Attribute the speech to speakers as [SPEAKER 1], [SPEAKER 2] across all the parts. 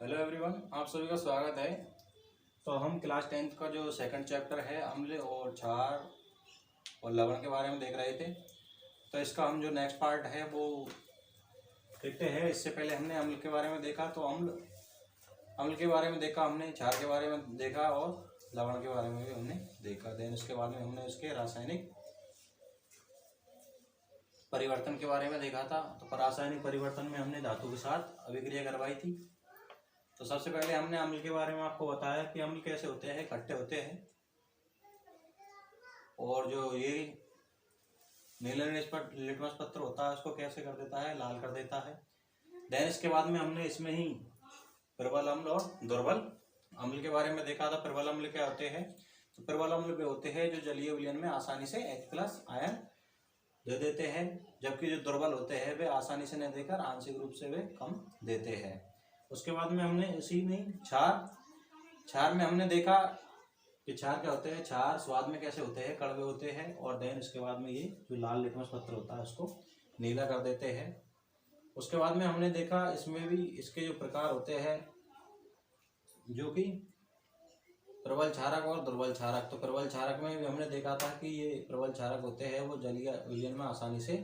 [SPEAKER 1] Hello everyone, आप सभी का स्वागत है। तो हम क्लास 10th का जो सेकंड चैप्टर है अम्ल और क्षार और लवण के बारे में देख रहे थे। तो इसका हम जो नेक्स्ट पार्ट है वो देखते हैं। इससे पहले हमने अम्ल के बारे में देखा, तो अम्ल के बारे में देखा हमने, क्षार के बारे में देखा और लवण के बारे में भी हमने देखा। देन उसके बाद में हमने उसके रासायनिक परिवर्तन के बारे में देखा था। तो रासायनिक परिवर्तन में हमने धातु के साथ अभिक्रिया करवाई थी। तो सबसे पहले हमने अम्ल के बारे में आपको बताया कि अम्ल कैसे होते हैं, इकट्ठे होते हैं और जो ये नीला लिटमस पत्र होता है उसको कैसे कर देता है, लाल कर देता है। देन इसके बाद में हमने इसमें ही प्रबल अम्ल और दुर्बल अम्ल के बारे में देखा था। प्रबल अम्ल क्या होते हैं? तो प्रबल अम्ल वे होते हैं जो जलीय विलयन में आसानी से H+ आयन दे देते हैं, जबकि जो दुर्बल होते हैं वे आसानी से न देकर आंशिक रूप से वे कम देते हैं। उसके बाद में हमने इसी में क्षार में हमने देखा कि क्षार क्या होते हैं। क्षार स्वाद में कैसे होते हैं, कड़वे होते हैं। और देन इसके बाद में ये जो लाल लिटमस पत्र होता है उसको नीला कर देते हैं। उसके बाद में हमने देखा इसमें भी इसके जो प्रकार होते हैं जो कि प्रबल क्षारक और दुर्बल क्षारक। तो प्रबल क्षारक में भी हमने देखा था कि ये प्रबल क्षारक होते हैं वो जलीय विलयन में आसानी से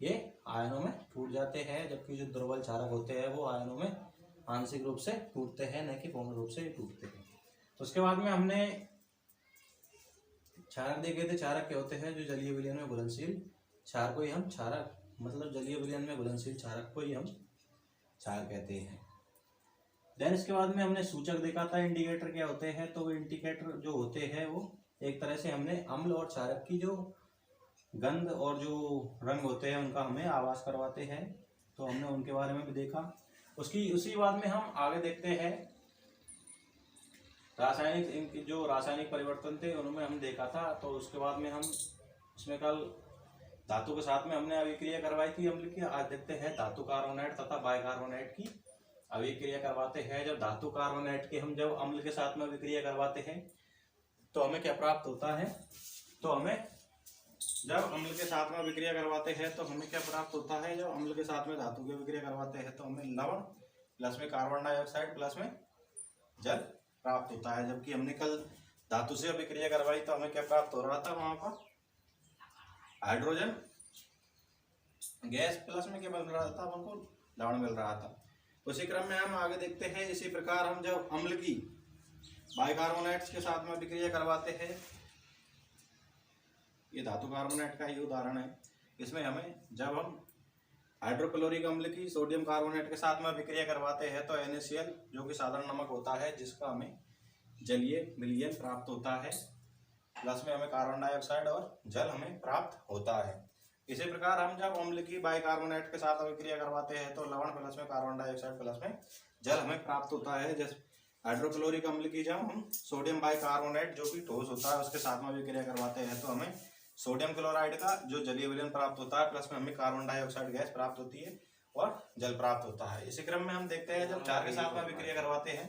[SPEAKER 1] ये आयनों में टूट जाते हैं, जबकि जो दुर्बल क्षारक होते हैं वो आयनों में आंशिक रूप से टूटते हैं, न कि पूर्ण रूप से टूटते हैं। तो उसके बाद में हमने क्षारक देखे थे। क्षारक क्या होते हैं? जो जलीय विलयन में घुलनशील क्षार को ही हम क्षारक, मतलब जलीय विलयन में घुलनशील क्षारक को ही हम क्षार कहते हैं। देन इसके बाद में हमने सूचक देखा था। इंडिकेटर क्या होते हैं? तो इंडिकेटर जो होते हैं वो एक तरह से हमने अम्ल और क्षारक की जो गंध और जो रंग होते हैं उनका हमें आभास करवाते हैं। तो हमने उनके बारे में भी देखा। उसी बाद में हम आगे देखते हैं रासायनिक, इनकी जो रासायनिक परिवर्तन थे उनमें हम देखा था। तो उसके बाद में हम इसमें कल धातु के साथ में हमने अभिक्रिया करवाई थी अम्ल की। आज देखते हैं धातु कार्बोनेट तथा बाइकार्बोनेट की अभिक्रिया करवाते हैं। जब धातु कार्बोनेट के हम जब अम्ल के साथ में अभिक्रिया करवाते हैं तो हमें क्या प्राप्त होता है? तो हमें जब अम्ल के साथ में अभिक्रिया करवाते हैं तो हमें क्या प्राप्त होता है? जब अम्ल के साथ में धातु की अभिक्रिया करवाते हैं तो हमें लवण प्लस में कार्बन डाइऑक्साइड प्लस में जल प्राप्त होता है। जबकि हमने कल धातु से अभिक्रिया करवाई तो हमें क्या प्राप्त हो रहा था? वहां पर हाइड्रोजन गैस प्लस में क्या मिल रहा था? हमको लवण मिल रहा था। उसी क्रम में हम आगे देखते हैं। इसी प्रकार हम जब अम्ल की बाइकार्बोनेट्स के साथ में अभिक्रिया करवाते हैं, ये धातु कार्बोनेट का ही उदाहरण है। इसमें हमें जब हम हाइड्रोक्लोरिक अम्ल की सोडियम कार्बोनेट के साथ में अभिक्रिया करवाते हैं तो NaCl जो कि साधारण नमक होता है जिसका हमें जलीय विलयन प्राप्त होता है, प्लस में हमें कार्बन डाइऑक्साइड और जल हमें प्राप्त होता है। इसी प्रकार हम जब अम्ल की बाइकार्बोनेट के साथ अभिक्रिया करवाते हैं तो लवण प्लस में कार्बन डाइऑक्साइड प्लस में जल हमें प्राप्त होता है। जैसे हाइड्रोक्लोरिक अम्ल की जब हम सोडियम बाइकार्बोनेट जो कि ठोस होता है उसके साथ में अभिक्रिया करवाते हैं तो हमें सोडियम क्लोराइड का जो जलीय विलयन प्राप्त होता है, प्लस में हमें कार्बन डाइऑक्साइड गैस प्राप्त होती है और जल प्राप्त होता है। इसी क्रम में हम देखते हैं जब क्षार के साथ में अभिक्रिया करवाते हैं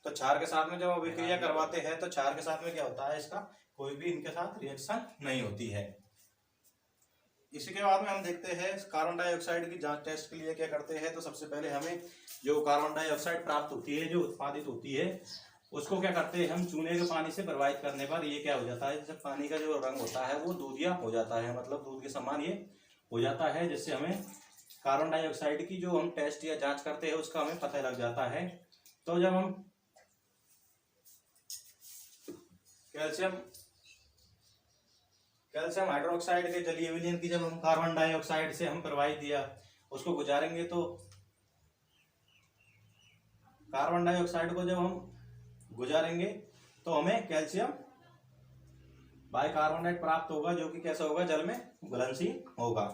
[SPEAKER 1] तो क्षार के साथ में जब अभिक्रिया करवाते हैं तो क्षार के साथ में क्या होता है? इसका कोई भी इनके साथ रिएक्शन नहीं होती है। इसी के बाद में हम देखते हैं कार्बन डाइऑक्साइड की जांच टेस्ट के लिए क्या करते हैं। तो सबसे पहले हमें जो कार्बन डाइऑक्साइड प्राप्त होती है, जो उत्पादित होती है, उसको क्या करते हैं हम चूने के पानी से प्रवाहित करने पर ये क्या हो जाता है? जैसे पानी का जो रंग होता है वो दूधिया हो जाता है, मतलब दूध के समान ये हो जाता है, जिससे हमें कार्बन डाइऑक्साइड की जो हम टेस्ट या जांच करते हैं उसका हमें पता लग जाता है। तो जब हम कैल्शियम हाइड्रोक्साइड के जलीय विलयन की जब हम कार्बन डाइऑक्साइड से हम प्रवाहित दिया उसको गुजारेंगे तो कार्बन डाइऑक्साइड को जब हम गुजारेंगे तो हमें कैल्शियम बाइकार्बोनेट प्राप्त होगा, जो कि कैसा होगा? जल में घुलनशील होगा।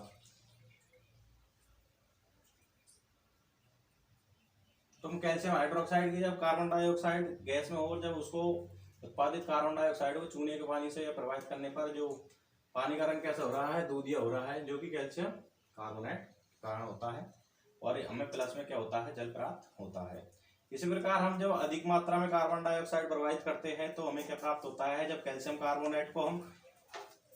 [SPEAKER 1] तुम कैल्शियम हाइड्रोक्साइड की जब कार्बन डाइऑक्साइड गैस में हो, जब उसको उत्पादित कार्बन डाइऑक्साइड को चूने के पानी से प्रवाहित करने पर जो पानी का रंग कैसा हो रहा है? दूधिया हो रहा है, जो कि कैल्शियम कार्बोनेट कारण होता है और हमें प्लस में क्या होता है? जल प्राप्त होता है। इसी प्रकार हम जब अधिक मात्रा में कार्बन डाइऑक्साइड प्रवाहित करते हैं तो हमें क्या प्राप्त होता है? जब कैल्शियम कार्बोनेट को हम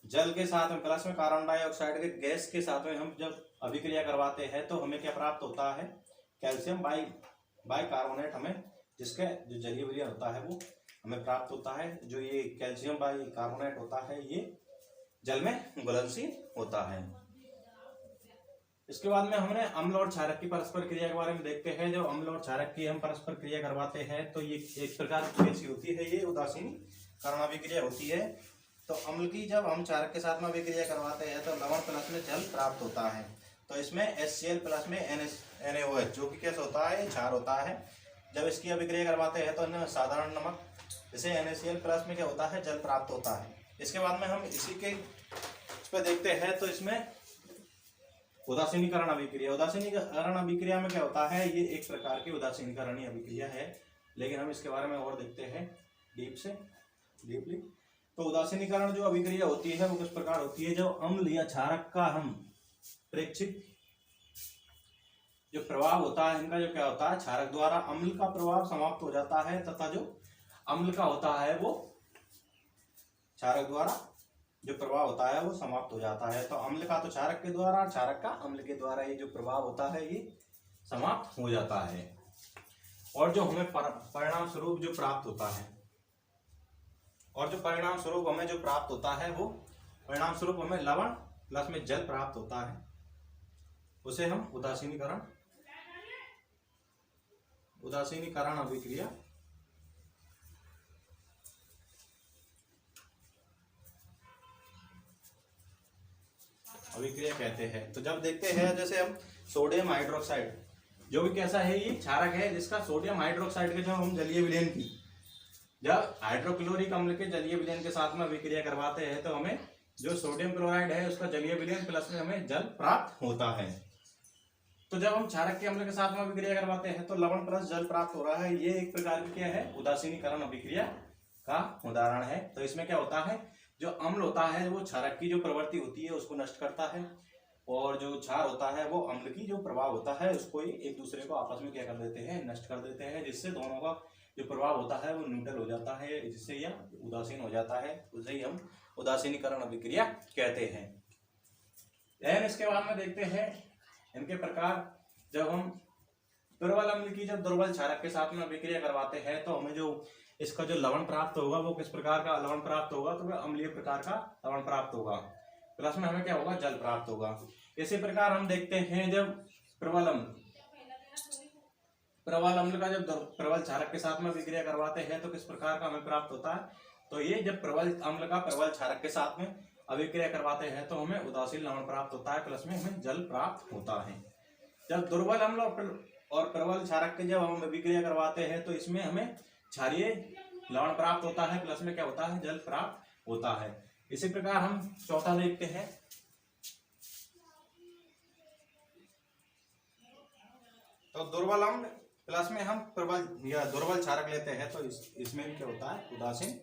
[SPEAKER 1] जल के साथ में प्लस में कार्बन डाइऑक्साइड के गैस के साथ में हम जब अभिक्रिया करवाते हैं तो हमें क्या प्राप्त होता है? कैल्शियम बाइकार्बोनेट हमें जिसके जो जलीय विलयन होता है वो हमें प्राप्त होता है। जो ये कैल्शियम बाइकार्बोनेट होता है ये जल में घुलनशील होता है। इसके बाद में हमने अम्ल और क्षारक की परस्पर क्रिया के बारे में देखते हैं। जब अम्ल और क्षारक की हम परस्पर क्रिया करवाते हैं तो ये एक प्रकार की कैसी होती है, ये उदासीनीकरण अभिक्रिया होती है। तो अम्ल की जब हम क्षारक के साथ में अभिक्रिया करवाते हैं तो लवण प्लस में जल प्राप्त होता है। तो इसमें HCl प्लस में NaOH जो कि कैसे होता है, क्षार होता है। जब इसकी अभिक्रिया करवाते हैं तो साधारण नमक जैसे NaCl प्लस में क्या होता है, जल प्राप्त होता है। इसके बाद में हम इसी के इस पे देखते हैं तो इसमें उदासीनीकरण अभिक्रिया। उदासीनीकरण अभिक्रिया में क्या होता है, ये एक प्रकार की उदासीनीकरणीय अभिक्रिया है, लेकिन हम इसके बारे में और देखते हैं डीपली। तो उदासीनीकरण जो अभिक्रिया होती है वो किस प्रकार होती है, जो अम्ल या क्षारक का हम प्रेक्षित जो प्रभाव होता है इनका जो क्या होता है, क्षारक द्वारा अम्ल का प्रभाव समाप्त हो जाता है तथा जो अम्ल का होता है वो क्षारक द्वारा जो प्रभाव होता है वो समाप्त हो जाता है। तो अम्ल का तो क्षारक के द्वारा, क्षारक का अम्ल के द्वारा ये जो प्रभाव होता है ये समाप्त हो जाता है। और जो हमें परिणाम स्वरूप जो प्राप्त होता है, और जो परिणाम स्वरूप हमें जो प्राप्त होता है वो परिणाम स्वरूप हमें लवण प्लस में जल प्राप्त होता है, उसे हम उदासीनीकरण अभिक्रिया कहते हैं। तो जब देखते हैं जैसे हम सोडियम हाइड्रोक्साइड जो भी कैसा है, ये क्षारक है जिसका सोडियम हाइड्रोक्साइड के जब हम जलीय विलयन की जब हाइड्रोक्लोरिक अम्ल के जलीय विलयन के साथ में अभिक्रिया करवाते हैं तो हमें जो सोडियम क्लोराइड है उसका जलीय विलयन प्लस में हमें जल प्राप्त होता है। तो जब हम क्षारक के अम्ल के साथ में अभिक्रिया करवाते हैं तो लवण प्लस जल प्राप्त हो रहा है। ये एक प्रकार की क्या है, उदासीनीकरण अभिक्रिया का उदाहरण है। तो इसमें क्या होता है, जो अम्ल होता है वो क्षारक की जो प्रवृत्ति होती है उसको नष्ट करता है, और जो क्षार होता है वो अम्ल की जो प्रभाव होता है उसको एक दूसरे को आपस में क्या कर देते हैं, नष्ट कर देते हैं, जिससे दोनों का जो प्रभाव होता है वो न्यूट्रल हो जाता है, जिससे यह उदासीन हो जाता है। उसे ही हम उदासीनीकरण अभिक्रिया कहते हैं। इसके बाद में देखते हैं इनके प्रकार। जब हम प्रबल अम्ल की जब दुर्बल क्षारक के साथ में अभिक्रिया करवाते हैं तो हमें जो इसका जो लवण प्राप्त होगा वो किस प्रकार का लवण प्राप्त होगा, तो वह अम्लीय प्रकार का लवण प्राप्त होगा, प्लस में हमें क्या होगा, जल प्राप्त होगा। इसी प्रकार हम देखते हैं जब प्रबल अम्ल का जब प्रबल क्षारक के साथ में अभिक्रिया करवाते हैं तो किस प्रकार का हमें प्राप्त होता है, तो ये जब प्रबल अम्ल का प्रबल क्षारक के साथ में अभिक्रिया करवाते हैं तो हमें उदासीन लवण प्राप्त होता है, प्लस में हमें जल प्राप्त होता है। जब दुर्बल अम्ल और प्रबल क्षारक के जब हम अभिक्रिया करवाते हैं तो इसमें हमें क्षारीय लवण प्राप्त होता है, प्लस में क्या होता है, जल प्राप्त होता है। इसी प्रकार हम चौथा देखते हैं। तो दुर्बल अम्ल प्लस में हम प्रबल या दुर्बल क्षारक लेते हैं तो इसमें भी क्या होता है, उदासीन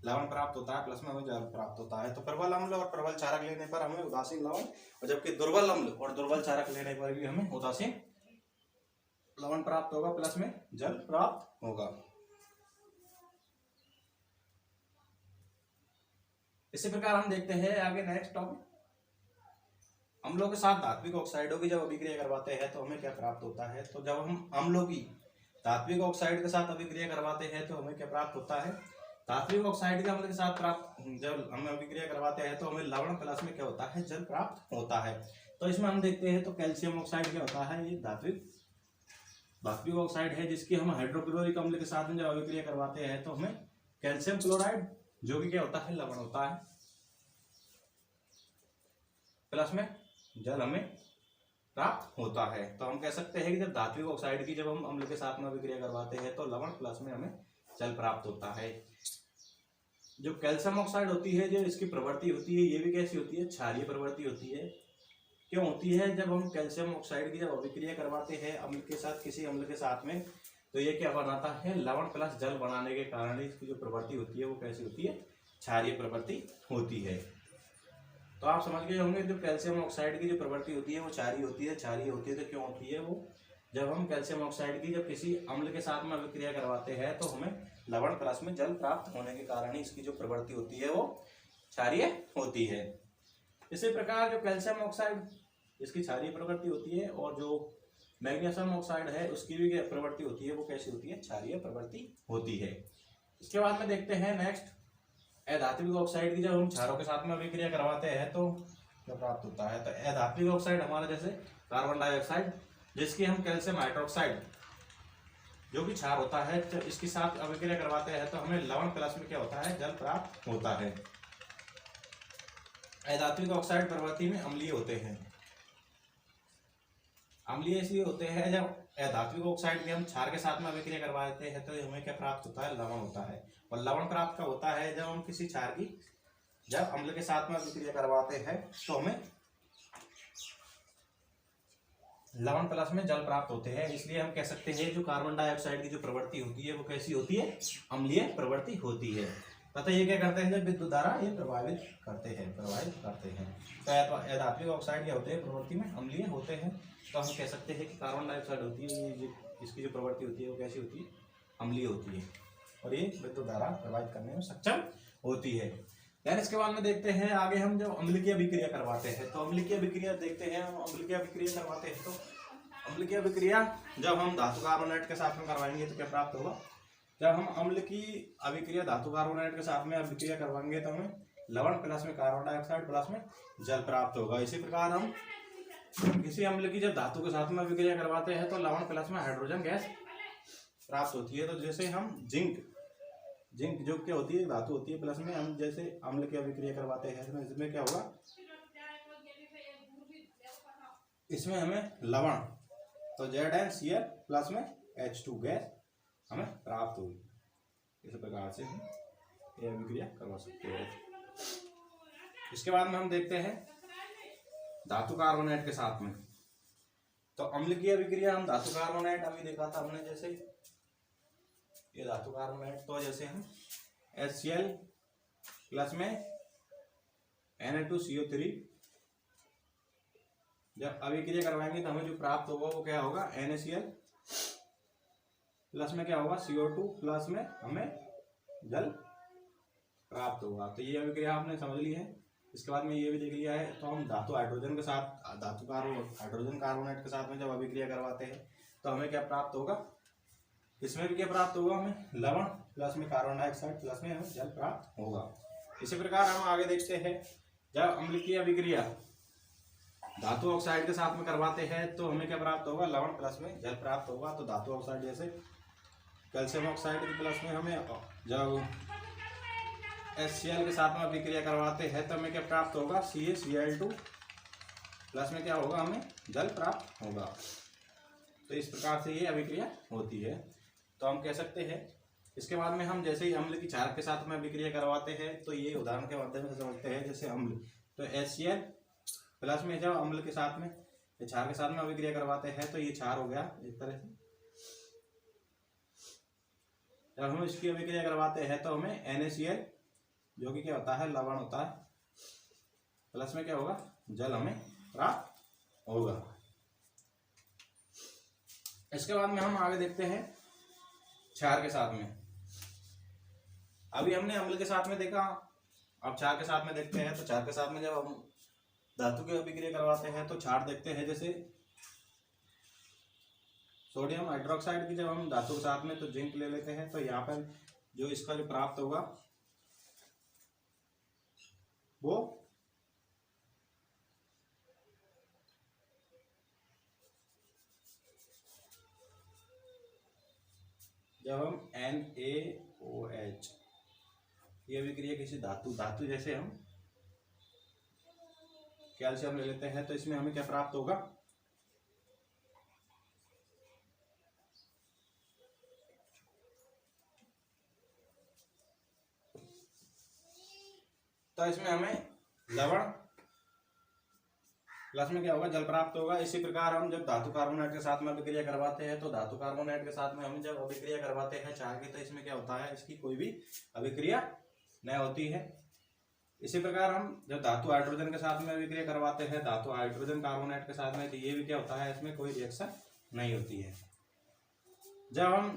[SPEAKER 1] लवण प्राप्त होता है, प्लस में हमें जल प्राप्त होता है। तो प्रबल अम्ल और प्रबल क्षारक लेने पर हमें उदासीन लवण, और जबकि दुर्बल अम्ल और दुर्बल क्षारक लेने पर भी हमें उदासीन लवण प्राप्त होगा, प्लस में जल प्राप्त होगा। इसी प्रकार हम देखते हैं आगे नेक्स्ट टॉपिक। अम्लों के साथ धात्विक ऑक्साइडों की जब अभिक्रिया करवाते हैं तो हमें क्या प्राप्त होता है, तो जब हम अम्लों की धात्विक ऑक्साइड के साथ अभिक्रिया करवाते हैं तो हमें क्या प्राप्त होता है, धात्विक ऑक्साइड के अम्ल के साथ जब हम अभिक्रिया करवाते हैं तो हमें लवण प्लस में क्या होता है, जल प्राप्त होता है। तो इसमें हम देखते हैं तो कैल्शियम ऑक्साइड क्या होता है, ये धात्विक ऑक्साइड है जिसकी हम हाइड्रोक्लोरिक अम्ल के साथ में जब अभिक्रिया करवाते हैं तो हमें कैल्शियम क्लोराइड जो कि क्या होता है, लवण होता है, प्लस में जल हमें प्राप्त होता है। तो हम कह सकते हैं कि जब धात्विक ऑक्साइड की जब हम अम्ल के साथ में अभिक्रिया करवाते हैं तो लवण प्लस में हमें जल प्राप्त होता है। जो कैल्शियम ऑक्साइड होती है, जो इसकी प्रवृत्ति होती है ये भी कैसी होती है, क्षारीय प्रवृत्ति होती है। क्यों होती है, जब हम कैल्शियम ऑक्साइड की जब अभिक्रिया करवाते हैं अम्ल के साथ, किसी अम्ल के साथ में, तो ये क्या बनाता है, लवण प्लस जल बनाने के कारण इसकी जो प्रवृत्ति होती है वो कैसी होती है, क्षारीय प्रवृत्ति होती है। तो आप समझ गए होंगे जो कैल्शियम ऑक्साइड की जो प्रवृत्ति होती है वो क्षारीय होती है। क्षारीय होती है तो क्यों होती है, वो जब हम कैल्शियम ऑक्साइड की जब किसी अम्ल के साथ में अभिक्रिया करवाते हैं तो हमें लवण प्लस में जल प्राप्त होने के कारण ही इसकी जो प्रवृत्ति होती है वो क्षारीय होती है। इसी प्रकार जो कैल्शियम ऑक्साइड इसकी क्षारीय प्रवृत्ति होती है, और जो मैग्नीशियम ऑक्साइड है उसकी भी प्रवृत्ति होती है, वो कैसी होती है, क्षारीय प्रवृत्ति होती है। इसके बाद में देखते हैं नेक्स्ट अधात्विक ऑक्साइड की। जब हम क्षारों के साथ में अभिक्रिया करवाते हैं तो क्या प्राप्त होता है, तो अधात्विक ऑक्साइड हमारा जैसे कार्बन डाइऑक्साइड, जिसकी हम कैल्शियम हाइड्रोक्साइड जो कि क्षार होता है, तो इसके साथ अभिक्रिया करवाते हैं तो हमें लवण प्लस में क्या होता है, जल प्राप्त होता है। अधात्विक ऑक्साइड प्रवृत्ति में अम्लीय होते हैं। अम्लीय इसलिए होते हैं जब अधात्विक ऑक्साइड के हम क्षार के साथ में अभिक्रिया करवाते हैं तो हमें क्या प्राप्त होता है, लवण होता है। और लवण प्राप्त कब होता है, जब हम किसी क्षार की जब अम्ल के साथ में अभिक्रिया करवाते हैं तो हमें लवण प्लस में जल प्राप्त होते हैं। इसलिए हम कह सकते हैं जो कार्बन डाइऑक्साइड की जो प्रवृत्ति होती है वो कैसी होती है, अम्लीय प्रवृत्ति होती है। तथा ये क्या करते हैं, जब विद्युत धारा ये प्रभावित करते हैं। तो अधात्विक ऑक्साइड क्या होते हैं, प्रवृत्ति में अम्लीय होते हैं। तो हम कह सकते हैं कि कार्बन डाइऑक्साइड होती है, इसकी जो प्रवृत्ति होती है वो कैसी होती है, अम्लीय होती है और ये विद्युत धारा प्रभावित करने में सक्षम होती है। देन इसके बाद में देखते हैं आगे हम जब अम्ल की अभिक्रिया करवाते हैं तो अम्ल की अभिक्रिया देखते हैं। हम अम्ल की अभिक्रिया करवाते हैं तो अम्ल की अभिक्रिया जब हम धातु कार्बोनेट के साथ में करवाएंगे तो क्या प्राप्त होगा, जब हम अम्ल की अभिक्रिया धातु कार्बोनेट के साथ में अभिक्रिया करवाएंगे तो हमें लवण प्लस में कार्बन डाइऑक्साइड प्लस में जल प्राप्त होगा। इसी प्रकार हम किसी अम्ल की जब धातु के साथ में अभिक्रिया करवाते हैं तो लवण प्लस में हाइड्रोजन गैस प्राप्त होती है। तो जैसे हम जिंक जो क्या होती है, धातु होती है, प्लस में हम जैसे अम्ल की अभिक्रिया करवाते हैं तो इसमें क्या होगा, इसमें हमें लवण तो ZnCl प्लस में H2 गैस हमें प्राप्त होगी। इस प्रकार से हम ये अभिक्रिया करवा सकते हैं। इसके बाद में हम देखते हैं धातु कार्बोनेट के साथ में। तो अम्ल की अभिक्रिया हम धातु कार्बोनेट अभी देखा था हमने, जैसे ये धातु कार्बोनेट, तो जैसे हम HCl प्लस में Na2CO3 जब अभिक्रिया करवाएंगे तो हमें जो प्राप्त होगा वो क्या होगा, NaCl प्लस में क्या होगा, CO2 प्लस में हमें जल प्राप्त होगा। तो ये अभिक्रिया आपने समझ ली है। इसके बाद में ये भी देख लिया है। तो हम धातु हाइड्रोजन के साथ हाइड्रोजन कार्बोनेट के साथ में जब अभिक्रिया करवाते हैं तो हमें क्या प्राप्त होगा, इसमें भी क्या प्राप्त होगा, हमें लवण प्लस में कार्बन डाइऑक्साइड प्लस में हमें जल प्राप्त होगा। इसी प्रकार हम आगे देखते हैं जब अम्ल की अभिक्रिया धातु ऑक्साइड के साथ में करवाते हैं तो हमें क्या प्राप्त होगा, लवण प्लस में जल प्राप्त होगा। तो धातु ऑक्साइड जैसे कैल्शियम ऑक्साइड के प्लस में हमें जब HCl के साथ में अभिक्रिया करवाते हैं तो हमें क्या प्राप्त होगा, CaCl2 प्लस में क्या होगा, हमें जल प्राप्त होगा। तो इस प्रकार से ये अभिक्रिया होती है। तो हम कह सकते हैं। इसके बाद में हम जैसे ही अम्ल की क्षार के साथ में अभिक्रिया करवाते हैं तो ये उदाहरण के माध्यम से समझते हैं। जैसे अम्ल तो HCl प्लस में जब अम्ल के साथ में क्षार के साथ में अभिक्रिया करवाते हैं तो ये क्षार हो गया एक तरह से। जब हम इसकी अभिक्रिया करवाते हैं तो हमें NaCl जो कि क्या होता है, लवण होता है, प्लस में क्या होगा, जल हमें प्राप्त होगा। इसके बाद में हम आगे देखते हैं क्षार के साथ में। अभी हमने अम्ल के साथ में देखा, अब क्षार के साथ में देखते हैं। तो क्षार के साथ में जब हम धातु की अभिक्रिया करवाते हैं तो क्षार देखते हैं। जैसे सोडियम हाइड्रोक्साइड की जब हम धातु के साथ में तो जिंक ले लेते हैं तो यहाँ पर जो इसका जो प्राप्त होगा वो जब हम NaOH ये अभिक्रिया किसी धातु जैसे हम कैल्शियम ले लेते हैं तो इसमें हमें क्या प्राप्त होगा, तो इसमें हमें लवण प्लस में क्या होगा, जल प्राप्त होगा। इसी प्रकार हम जब धातु कार्बोनेट के साथ में अभिक्रिया करवाते हैं तो धातु कार्बोनेट के साथ में हम जब अभिक्रिया करवाते हैं क्षार की तो इसमें क्या होता है, इसकी कोई भी अभिक्रिया नहीं होती है। इसी प्रकार हम जब धातु हाइड्रोजन के साथ में अभिक्रिया करवाते हैं धातु हाइड्रोजन कार्बोनेट के साथ में तो ये भी क्या होता है, इसमें कोई रिएक्शन नहीं होती है। जब हम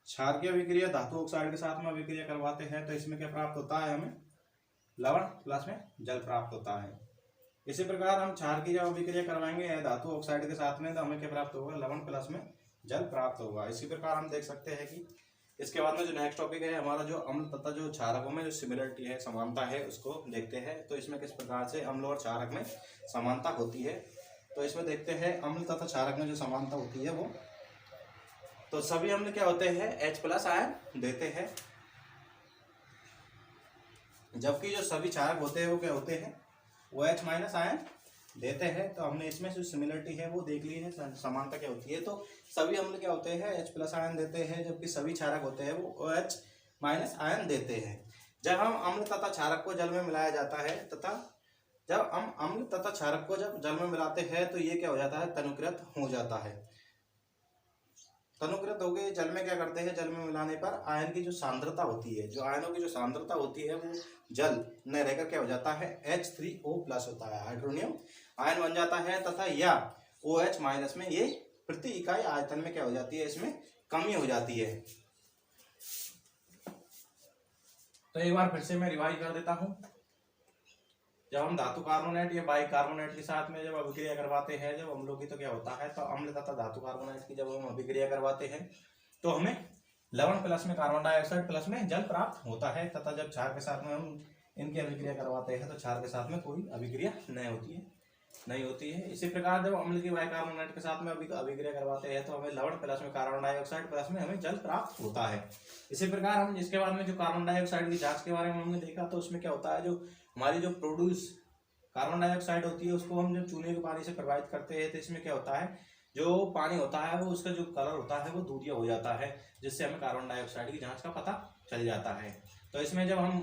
[SPEAKER 1] क्षार की अभिक्रिया धातु ऑक्साइड के साथ में अभिक्रिया करवाते हैं तो इसमें क्या प्राप्त होता है, हमें लवण प्लस में जल प्राप्त होता है। इसी प्रकार हम क्षार की जब अभिक्रिया करवाएंगे धातु ऑक्साइड के साथ में तो हमें क्या प्राप्त होगा, लवण प्लस में जल प्राप्त होगा। इसी प्रकार हम देख सकते हैं कि इसके बाद में जो नेक्स्ट टॉपिक है हमारा जो अम्ल तथा जो क्षारकों में जो सिमिलरिटी है, समानता है, उसको देखते हैं। तो इसमें किस प्रकार से अम्ल और क्षारक में समानता होती है, तो इसमें देखते हैं अम्ल तथा क्षारक में जो समानता होती है वो, तो सभी अम्ल क्या होते हैं, H+ आयन देते हैं, जबकि जो सभी क्षारक होते हैं वो क्या होते हैं, वो H- आयन देते हैं। तो हमने इसमें जो सिमिलरिटी है वो देख ली है, समानता क्या होती है। तो सभी अम्ल क्या होते हैं, H+ आयन देते हैं, जबकि सभी क्षारक होते हैं वो OH- आयन देते हैं। जब हम अम्ल तथा क्षारक को जल में मिलाया जाता है तथा जब हम अम्ल तथा क्षारक को जब जल में मिलाते हैं तो ये क्या हो जाता है, तनुकृत हो जाता है। तनुकृत हो गए, जल में क्या करते हैं, जल में मिलाने पर आयन की जो सांद्रता होती है, जो आयनों की जो सांद्रता होती है वो जल में रहकर क्या हो जाता है, H3O+ होता है, हाइड्रोनियम आयन बन जाता है तथा या OH- में ये प्रति इकाई आयतन में क्या हो जाती है, इसमें कमी हो जाती है। तो एक बार फिर से मैं रिवाइज कर देता हूं। जब हम धातु कार्बोनेट या बाइकार्बोनेट के साथ में जब अभिक्रिया करवाते हैं जब अम्लों की, तो क्या होता है, तो अम्ल तथा धातु कार्बोनेट की जब हम अभिक्रिया करवाते हैं तो हमें लवण प्लस में कार्बन डाइऑक्साइड प्लस में जल प्राप्त होता है, तथा जब क्षार के साथ में हम इनकी अभिक्रिया करवाते हैं तो क्षार के साथ में कोई अभिक्रिया नहीं होती है। इसी प्रकार जब अम्ल की बाइकार्बोनेट के साथ में अभिक्रिया करवाते हैं तो हमें लवण प्लस में कार्बन डाइऑक्साइड प्लस में हमें जल प्राप्त होता है। इसी प्रकार हम इसके बाद में जो कार्बन डाइऑक्साइड की जांच के बारे में हमने देखा, तो उसमें क्या होता है, जो हमारी जो प्रोड्यूस कार्बन डाइऑक्साइड होती है उसको हम जब चूने के पानी से प्रभावित करते हैं तो इसमें क्या होता है, जो पानी होता है वो उसका जो कलर होता है वो दूधिया हो जाता है, जिससे हमें कार्बन डाइऑक्साइड की जांच का पता चल जाता है। तो इसमें जब हम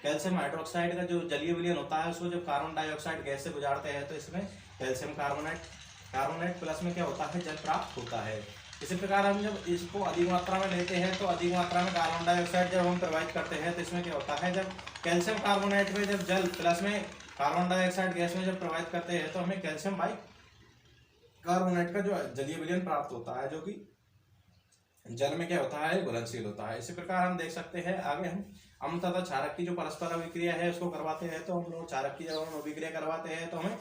[SPEAKER 1] कैल्शियम हाइड्रोक्साइड का जो जलीय विलयन होता है उसको जब कार्बन डाइऑक्साइड गैस से गुजारते हैं तो इसमें कैल्शियम कार्बोनेट प्लस में क्या होता है, जल प्राप्त होता है। इसी प्रकार हम जब इसको अधिक मात्रा में लेते हैं तो अधिक मात्रा में कार्बन डाइऑक्साइड जब हम प्रभावित करते हैं तो इसमें क्या होता है, जब कैल्शियम कार्बोनेट में जब जल प्लस में कार्बन डाइऑक्साइड गैस में जब प्रभावित करते हैं तो हमें कैल्शियम बाइकार्बोनेट का जो जलीय विलयन प्राप्त होता है, जो कि जल में क्या होता है, घुलनशील होता है। इसी प्रकार हम देख सकते हैं आगे हम अम्ल तथा क्षारक की जो परस्पर अभिक्रिया है उसको करवाते हैं, तो हम लोग क्षारक की जब हम अभिक्रिया करवाते हैं तो हमें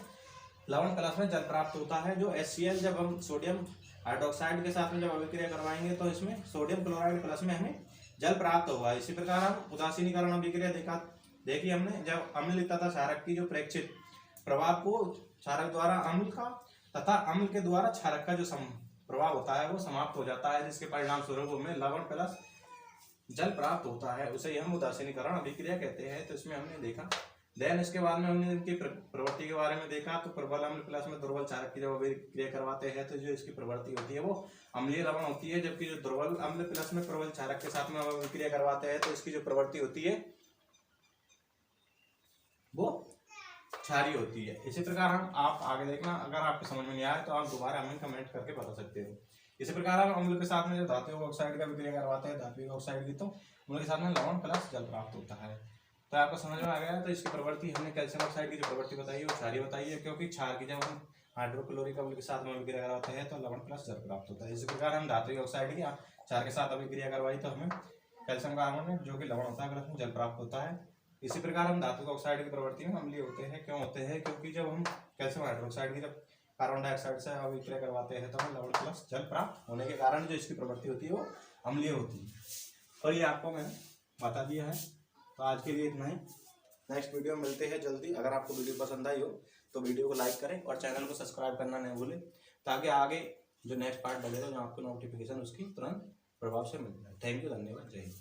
[SPEAKER 1] लवण प्लस में जल प्राप्त होता है। जो HCl जब हम सोडियम हाइड्रोक्साइड के साथ में जब अभिक्रिया करवाएंगे तो इसमें सोडियम क्लोराइड प्लस में हमें जल प्राप्त होगा। इसी प्रकार हम उदासीनीकरण अभिक्रिया देखी हमने, जब अम्ल तथा क्षारक की जो प्रेक्षित प्रभाव को क्षारक द्वारा अम्ल का तथा अम्ल के द्वारा क्षारक का जो प्रभाव होता है वो समाप्त हो जाता है, जिसके परिणाम स्वरूप हमें लवण प्लस जल प्राप्त होता है, उसे हम उदासीनीकरण अभिक्रिया कहते हैं। तो इसमें हमने देखा, देन इसके बाद में हमने इनकी प्रवृत्ति के बारे में देखा। तो प्रबल अम्ल प्लस में दुर्बल क्षारक की जब अभिक्रिया करवाते हैं तो जो इसकी प्रवृत्ति होती है वो अम्लीय लवण होती है, जबकि जो दुर्बल अम्ल प्लस में प्रबल क्षारक के साथ में अभिक्रिया करवाते हैं तो इसकी जो प्रवृत्ति होती है वो क्षारीय होती है। इसी प्रकार हम आप आगे देखना, अगर आपको समझ में नहीं आया तो आप दोबारा हमें कमेंट करके बता सकते हो। इसी प्रकार हम अम्ल के साथ में जो धात्विक ऑक्साइड का अभिक्रिया करवाते हैं धात्विक ऑक्साइड की, तो अम्ल के साथ में लवण प्लस जल प्राप्त होता है। तो आपको समझ में आ गया। तो इसकी प्रवृत्ति हमने कैल्शियम ऑक्साइड की जो प्रवृत्ति बताई है वो क्षारीय बताई है, क्योंकि क्षार की जब हम हाइड्रोक्लोरिक अम्ल के साथ में अभिक्रिया करवाते हैं तो लवण प्लस जल प्राप्त होता है। इसी प्रकार हम धात्विक ऑक्साइड की क्षार के साथ अभिक्रिया करवाई तो हमें कैल्शियम कार्बोनेट जो कि लवण होता है प्लस में जल प्राप्त होता है। इसी प्रकार हम धातु ऑक्साइड की प्रवृत्ति में अम्लीय होते हैं। क्यों होते हैं? क्योंकि जब हम कैल्शियम हाइड्रोक्साइड की जब कार्बन डाइऑक्साइड से अभिक्रिया करवाते हैं तो हमें लवण प्लस जल प्राप्त होने के कारण जो इसकी प्रवृत्ति होती है वो अम्लीय होती है। और ये आपको मैंने बता दिया है। तो आज के लिए इतना ही, नेक्स्ट वीडियो में मिलते हैं जल्दी। अगर आपको वीडियो पसंद आई हो तो वीडियो को लाइक करें और चैनल को सब्सक्राइब करना नहीं भूलें, ताकि आगे जो नेक्स्ट पार्ट डलेगा जो आपको नोटिफिकेशन उसकी तुरंत प्रभाव से मिल जाए। थैंक यू, धन्यवाद, जय हिंद।